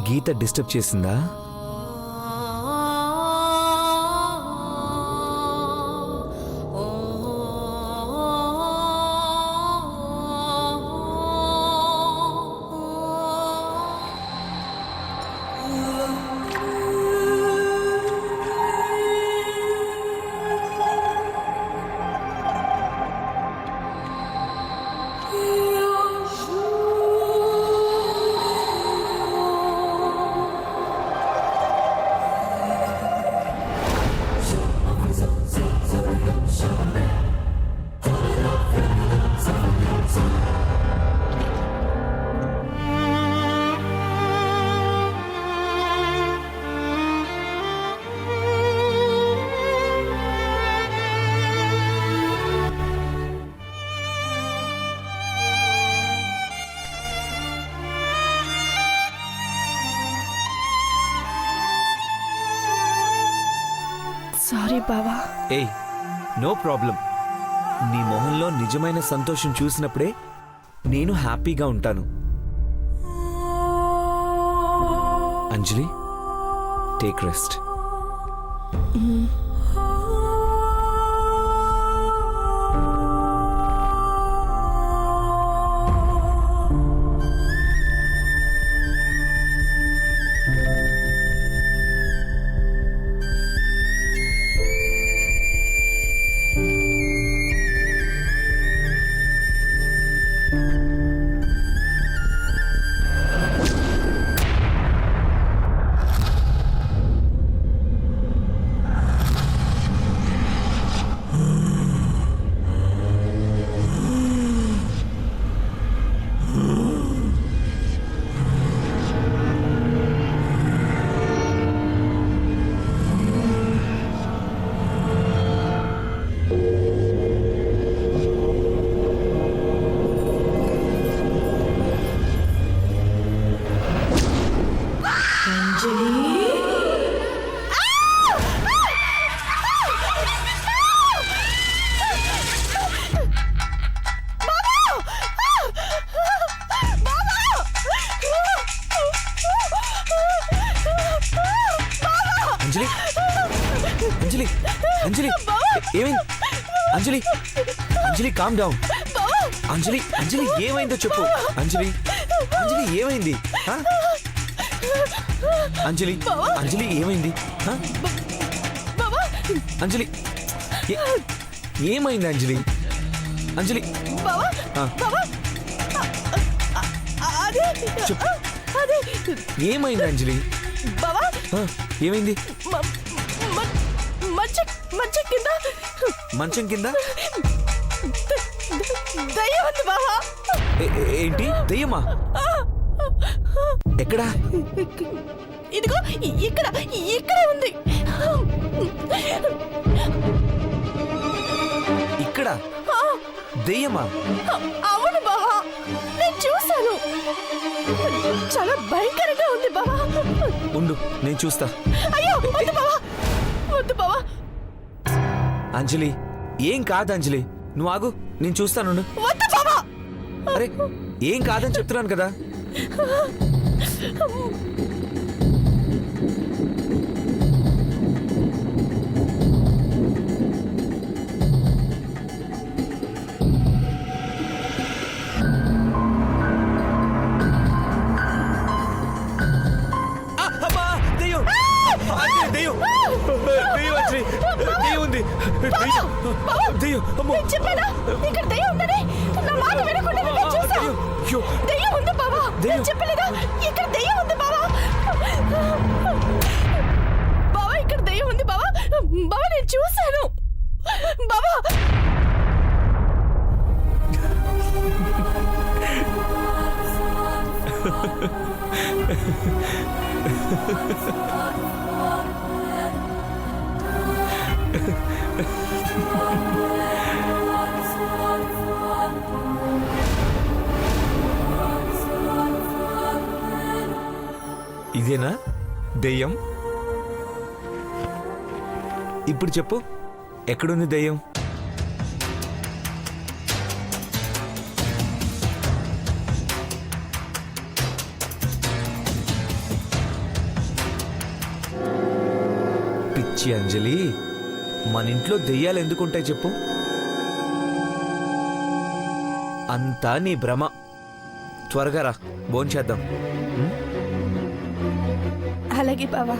గీత disturb చేసిందా? Sorry బావా. ఏయ్, నో ప్రాబ్లం. నీ మొహంలో నిజమైన సంతోషం చూసినప్పుడే నేను హ్యాపీగా ఉంటాను. అంజలి, టేక్ రెస్ట్. అంజలి, అంజలి, అంజలి, ఏమైంది? అంజలి, అంజలి, కామ్ డౌన్. అంజలి, అంజలి, ఏమైందో చెప్పు. అంజలి, అంజలి, ఏమైంది? అంజలి, అంజలి, ఏమైంది? అంజలి, ఏమైంది? అంజలి, అంజలి, చెప్పు, ఏమైంది? అంజలి, ఏమైంది? మంచం కింద ఏంటి? దెయ్యమా? ఎక్కడా? ఇదిగో ఇక్కడ, ఇక్కడ ఉంది. ఇక్కడ దెయ్యమా? అవును బావా, నేను చూశాను. చాలా భయంకరంగా ఉంది బావా. ఉండు, నేను చూస్తా. అయ్యో, వద్దు బావా, వద్దు బావా. అంజలి, ఏం కాదు. అంజలి, నువ్వు ఆగు, నేను చూస్తాను. వద్దు బావా. అరే, ఏం కాదని చెప్తున్నాను కదా. ఇక్కడ దెయ్యం ఉందని నా మాట వినకుండా నేను చూశాను. దెయ్యం ఉంది బావా, నేను చెప్పలేదా? ఇక్కడ దెయ్యం ఉంది బావా. బావా, ఇక్కడ దెయ్యం ఉంది బావా. బావా, నేను చూశాను బావా. ఇదేనా దెయ్యం? ఇప్పుడు చెప్పు, ఎక్కడుంది దెయ్యం? పిచ్చి అంజలి, మన ఇంట్లో దెయ్యాలు ఎందుకుంటాయి చెప్పు? అంతా నీ భ్రమ. త్వరగా రా, భోంచేద్దాం. అలాగే బావా.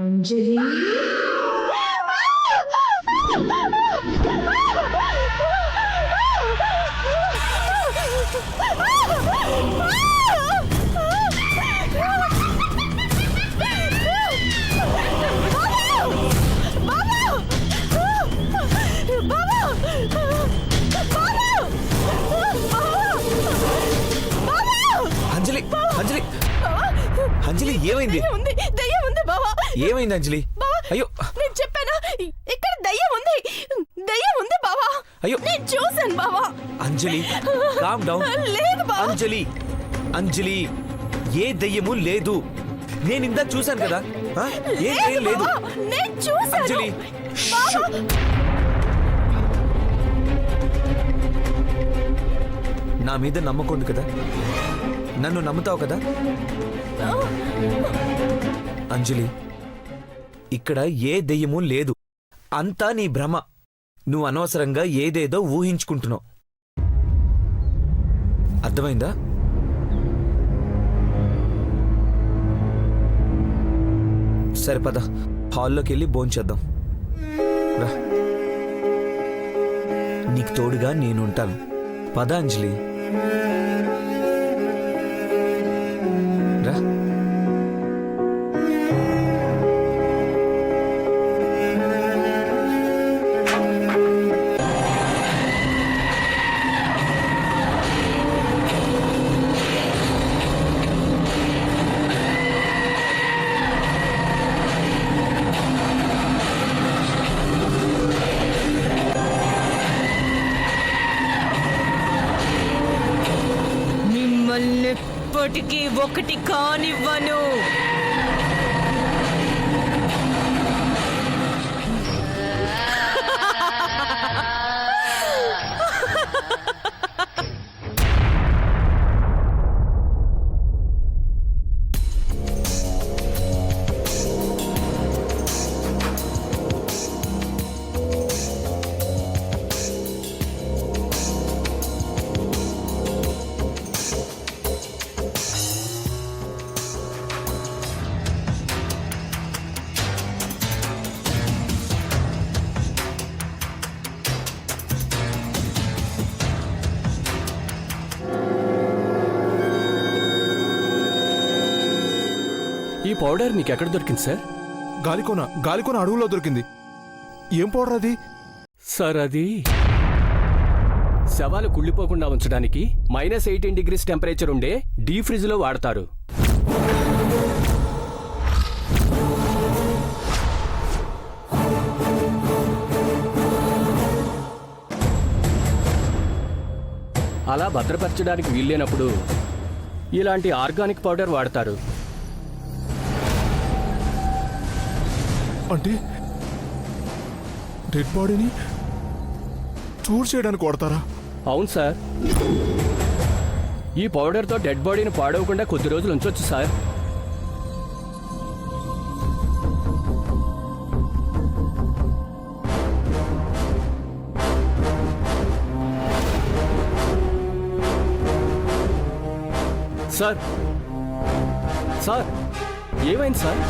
అంజలి అంజలి, అంజలి, అంజలి ఏమైంది? దయ్యం ఉంది బావా. ఏమైంది అంజలి? అయ్యో, నేను చెప్పానా, ఇక్కడ దయ్యం ఉంది. దయ్యం ఉంది బావా. అయ్యో, నేను చూసాను బావా. అంజలి కామ్ డౌన్. లేదు బావా. అంజలి, అంజలి, ఏ దయ్యము లేదు. నేను ఇందా చూశాను కదా. ఏం లేదు. బావా, నేను చూసాను. అంజలి, బావా. నా మీద నమ్మకం ఉంది కదా, నన్ను నమ్ముతావు కదా? అంజలి, ఇక్కడ ఏ దెయ్యమూ లేదు. అంతా నీ భ్రమ. నువ్వు అనవసరంగా ఏదేదో ఊహించుకుంటున్నావు. అర్థమైందా? సరే పద, హాల్లోకి వెళ్ళి భోంచేద్దాం. రా, నీకు తోడుగా నేనుంటాను. పద అంజలి, రా. మిమ్మల్ని ఎప్పటికీ ఒకటి కానివ్వను. ఈ పౌడర్ మీకు ఎక్కడ దొరికింది సార్? గాలికోన అడవులో దొరికింది. ఏం పౌడర్ అది? సార్ అది శవాలు కుళ్ళిపోకుండా ఉంచడానికి -18 టెంపరేచర్ ఉండే డీ ఫ్రిడ్జ్ లో వాడతారు. అలా భద్రపరచడానికి వీల్లేనప్పుడు ఇలాంటి ఆర్గానిక్ పౌడర్ వాడతారు. అంటే డెడ్ బాడీని చూర్ చేయడానికి వాడతారా? అవును సార్. ఈ పౌడర్తో డెడ్ బాడీని పాడవకుండా కొద్ది రోజులు ఉంచొచ్చు సార్. సార్, సార్, ఏమైంది సార్?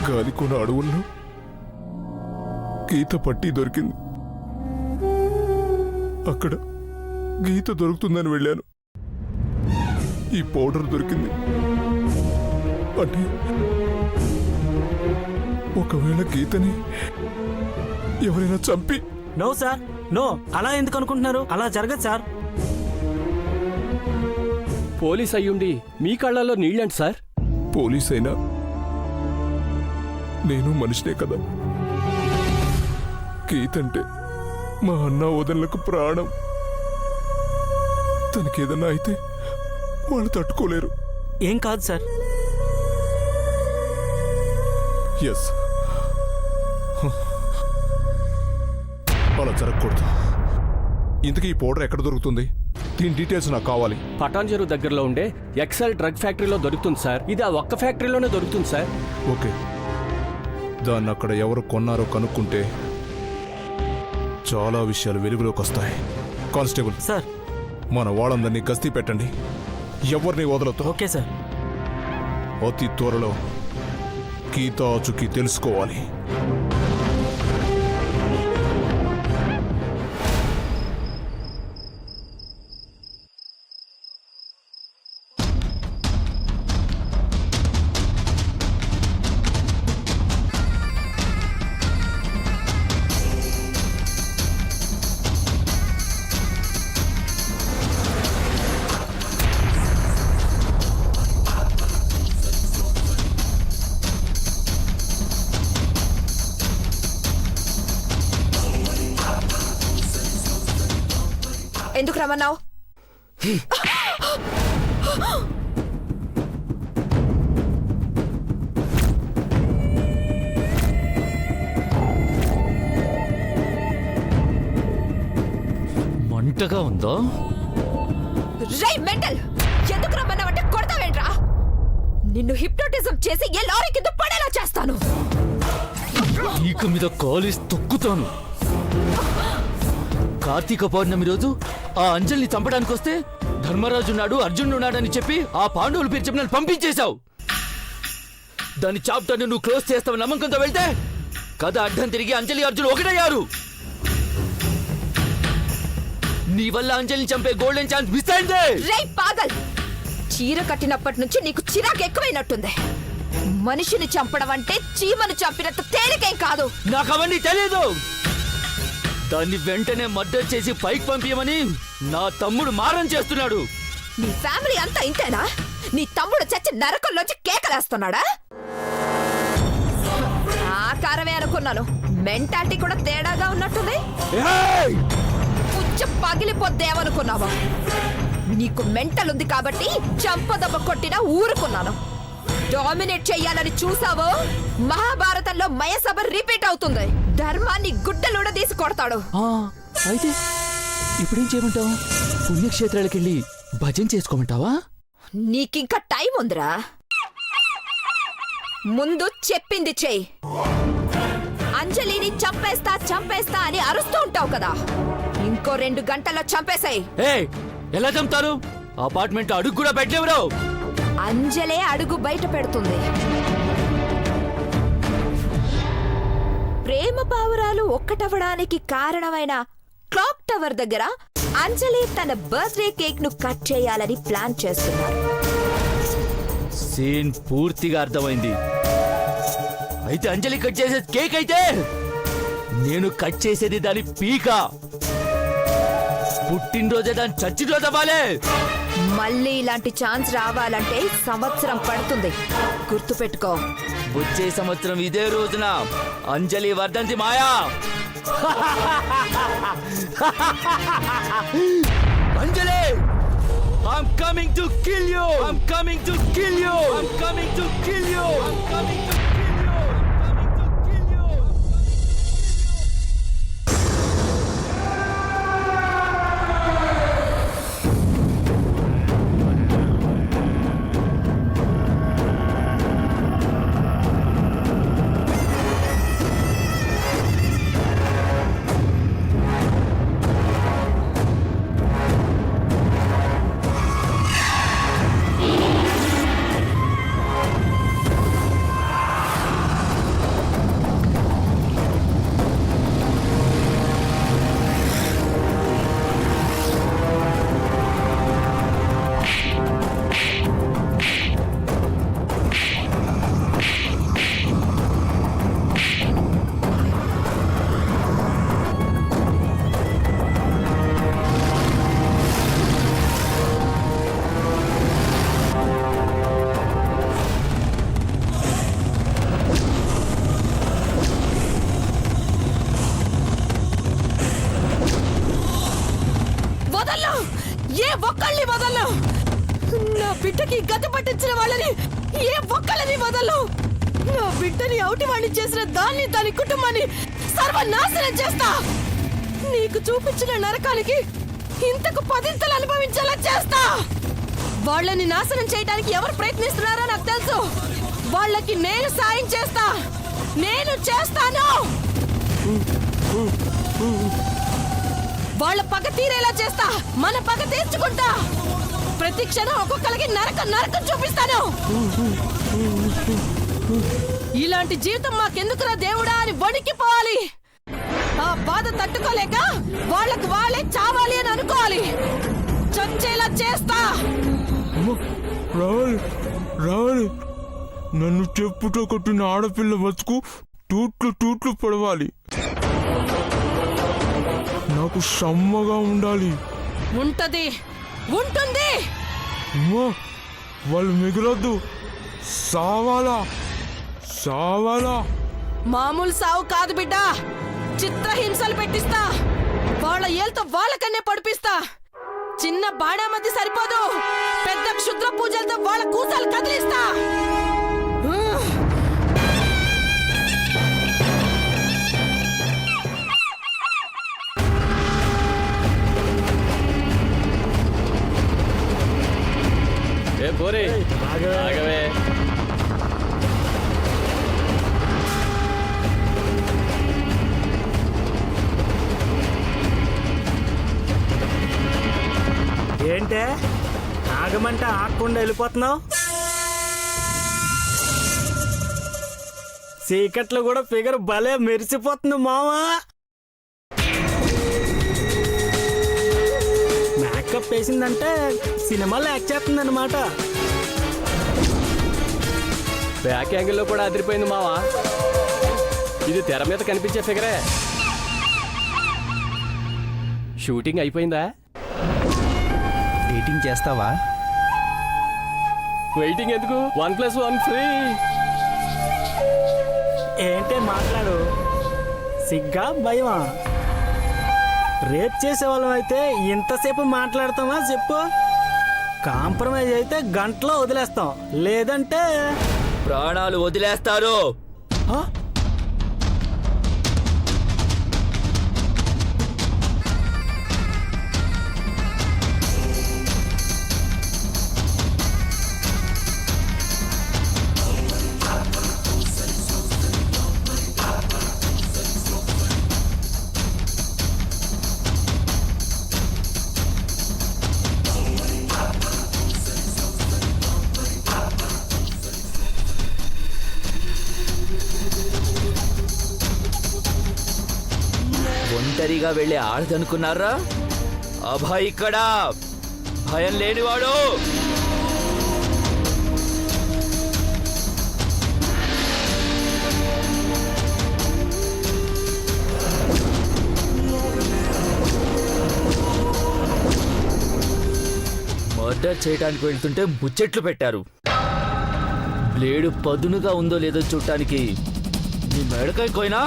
గాలికోన అడవుల్లో గీత పట్టి దొరికింది. అక్కడ గీత దొరుకుతుందని వెళ్ళాను. ఈ పౌడర్ దొరికింది. అంటే ఒకవేళ గీతని ఎవరైనా చంపి నో సార్, నో. అలా ఎందుకు అనుకుంటున్నారు? అలా జరగదు సార్. పోలీస్ అయ్యుండి మీ కళ్ళల్లో నీళ్ళండి సార్. పోలీస్ అయినా నేను మనిషినే కదా. గీతంటే మా అన్న వదనలకు ప్రాణం. తనకేదన్నా అయితే వాళ్ళు తట్టుకోలేరు. ఏం కాదు సార్. ఎస్, అలా జరగకూడదు. ఇంతకీ ఈ పౌడర్ ఎక్కడ దొరుకుతుంది? దీని డీటెయిల్స్ నాకు కావాలి. పటాన్చెరు దగ్గరలో ఉండే ఎక్సెల్ డ్రగ్ ఫ్యాక్టరీలో దొరుకుతుంది సార్. ఇది ఆ ఒక్క ఫ్యాక్టరీలోనే దొరుకుతుంది సార్. ఓకే, దాన్ని అక్కడ ఎవరు కొన్నారో కనుక్కుంటే చాలా విషయాలు వెలుగులోకి వస్తాయి. Constable sir. మన వాళ్ళందరినీ గస్తీ పెట్టండి. ఎవరిని వదలతో. Okay sir. అతి త్వరలో గీతా చుకి తెలుసుకోవాలి. ఎందుకు రమ్మన్నావు? మంటగా ఉందో? రై మెంటల్, ఎందుకు రమ్మన్నావంటే కొడతావేంట్రా? నిన్ను హిప్నోటిజం చేసి ఏ లారీ కింద పడేలా చేస్తాను. ఈక మీద కాలేజ్ తొక్కుతాను. కార్తీక పౌర్ణమి రోజు ఆ అంజలిని చంపడానికి వస్తే ధర్మరాజున్నాడు, అర్జునుడున్నాడని చెప్పి ఆ పాండవులు పేరు చెప్పి నన్ను పంపించేశావు. దాని చాప్టర్ నువ్వు క్లోజ్ చేస్తావు నమ్మకంతో వెళ్తే కథ అడ్డం తిరిగి అంజలి అర్జున్ ఒకటయ్యారు. నీ వల్ల అంజలిని చంపే గోల్డెన్ ఛాన్స్ మిస్ అయింది. రై పాగల్, చీర కట్టినప్పటి నుంచి నీకు చిరాకు ఎక్కువైనట్టుంది. మనిషిని చంపడం అంటే చీమను చంపినంత తేలికేం కాదు. నాకు అవన్నీ తెలియదు. దాన్ని వెంటనే మర్డర్ చేసి పైకి పంపించమని నా తమ్ముడు మారం చేస్తున్నాడు. నీ ఫ్యామిలీ అంతా ఇంతేనా? నీ తమ్ముడు చచ్చి నరకంలోంచి కేకలేస్తున్నాడా? ఆకారమే అనుకున్నాను, మెంటాలిటీ కూడా తేడాగా ఉన్నట్టుంది. పుచ్చ పగిలిపోద్దేమనుకున్నావా? నీకు మెంటల్ ఉంది కాబట్టి చంపదెబ్బ కొట్టినా ఊరుకున్నాను. డామినేట్ చెయ్యాలని చూసావో మహాభారతంలో మయసభ రిపీట్ అవుతుంది. ధర్మాన్ని గుడ్డలుడదీసి కొడతాడు. అయితే ఇప్పుడేం చేయమంటావు? పుణ్యక్షేత్రాలకు వెళ్ళి భజన చేసుకోమంటావా? నీకింకా టైం ఉందిరా. ముందు చెప్పింది చెయ్యి. అంజలిని చంపేస్తా చంపేస్తా అని అరుస్తూ ఉంటావు కదా, ఇంకో 2 గంటల్లో చంపేసాయి. ఎలా చంపుతారు? అపార్ట్మెంట్ అడుగు కూడా పెట్టలేవురా. అంజలే అడుగు బయట పెడుతుంది. ప్రేమ పావురాలు ఒక్కటవడానికి కారణమైన క్లాక్ టవర్ దగ్గర అంజలి తన బర్త్డే కేక్ ను కట్ చేయాలని ప్లాన్ చేస్తున్నారు. సీన్ పూర్తిగా అర్థమైంది. అయితే అంజలి కట్ చేసేది కేక్ అయితే నేను కట్ చేసేది దాని పీక. పుట్టినరోజే దాని చచ్చిరోజు అవ్వాలి. మళ్ళీ ఇలాంటి ఛాన్స్ రావాలంటే సంవత్సరం పడుతుంది, గుర్తుపెట్టుకో. వచ్చే సంవత్సరం ఇదే రోజున అంజలి వర్ధంతి మాయా. అంజలి, I'm coming to kill you. I'm coming to kill you. I'm coming to kill you. I'm coming to kill you. నా బిడ్డకి గతి పట్టించిన వాళ్ళని ఏ ఒక్కళ్ళని వదలను. నా బిడ్డని అవుటివాణ్ణి చేసిన దాన్ని దాని కుటుంబాన్ని సర్వనాశనం చేస్తా. నీకు చూపించిన నరకానికి ఇంతకు 10 అనుభవించేలా చేస్తా. వాళ్ళని నాశనం చేయడానికి ఎవరు ప్రయత్నిస్తున్నారో నాకు తెలుసు. వాళ్ళకి నేను సాయం చేస్తా. నేను చేస్తాను. వాళ్ళ పగ తీరేలా చేస్తా. మన పగ తీర్చుకుంటా. ప్రతి క్షణం ఒక్కొక్కరికి నరకం చూపిస్తాను. ఇలాంటి జీవితం మాకెందుకురా దేవుడా అని వణికిపోవాలి. ఆ బాధ తట్టుకోలేక వాళ్ళకు వాళ్ళే చావాలి అని అనుకోవాలి. చచ్చేలా చేస్తా. రావాలి రావాలి. నన్ను చెప్పుతో కొట్టిన ఆడపిల్ల బతుకు తూట్లు పడవాలి. నాకు సమ్మగా ఉండాలి. ఉంటుంది. అమ్మా, వాళ్ళు మిగలొద్దు. సావాలా. మామూలు సావు కాదు బిడ్డ. చిత్రహింసలు పెట్టిస్తా. వాళ్ళ ఏల్తో వాళ్ళకన్నే పడిపిస్తా. చిన్న బాణామతి సరిపోదు. పెద్ద క్షుద్ర పూజలతో వాళ్ళ కూసాలు కదిలిస్తా. ఏ పోరే ఆగవే. ఏంటే ఆగమంటే ఆగకుండా వెళ్ళిపోతున్నావు? చీకట్లో కూడా ఫిగర్ భలే మెరిసిపోతుంది మావా. మేకప్ వేసిందంటే సినిమాలో యాక్ట్ చేస్తుంది అనమాట. బ్యాక్ యాంగిల్లో కూడా అదిరిపోయింది మావా. ఇది తెర మీద కనిపించే ఫిగరే. షూటింగ్ అయిపోయిందా? డేటింగ్ చేస్తావా? వెయిటింగ్ ఎందుకు? 1+1 ఫ్రీ. ఏంటే మాట్లాడు. సిగ్గా భయమా? రేప్ చేసేవాళ్ళం అయితే ఇంతసేపు మాట్లాడతామా చెప్పు? కాంప్రమైజ్ అయితే గంటలో వదిలేస్తాం, లేదంటే ప్రాణాలు వదిలేస్తారు. ఆ? ఒంటరిగా వెళ్ళి ఆడదనుకున్నారా? అభయ్ ఇక్కడ భయం లేనివాడు. మర్డర్ చేయడానికి వెళ్తుంటే ముచ్చట్లు పెట్టారు. బ్లేడు పదునుగా ఉందో లేదో చూడటానికి నీ మెడకాయ కోయినా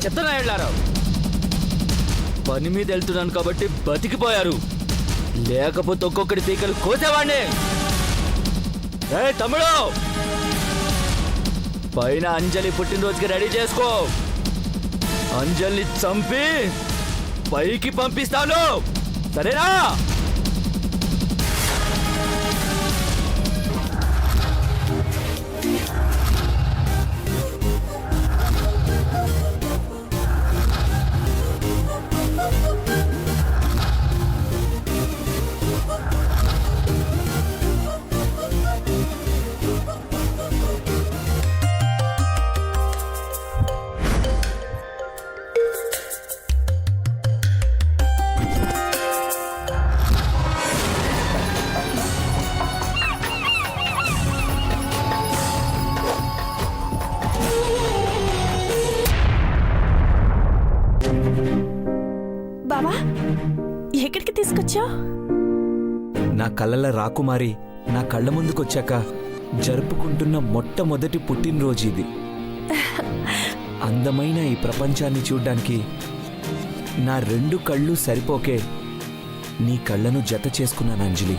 చెత్తనాయారు. పని మీద వెళ్తున్నాను కాబట్టి బతికిపోయారు, లేకపోతే ఒక్కొక్కటి పీకలు కోసేవాడిని. ఏ తమ్ముడు, పైన అంజలి పుట్టినరోజుకి రెడీ చేసుకో. అంజలిని చంపి పైకి పంపిస్తాను, సరేనా? బావా, ఎక్కడికి తీసుకొచ్చా? నా కళ్ళల రాకుమారి నా కళ్ళ ముందుకొచ్చాక జరుపుకుంటున్న మొట్టమొదటి పుట్టినరోజు ఇది. అందమైన ఈ ప్రపంచాన్ని చూడ్డానికి నా 2 కళ్ళు సరిపోకే నీ కళ్ళను జత చేసుకున్నాను అంజలి.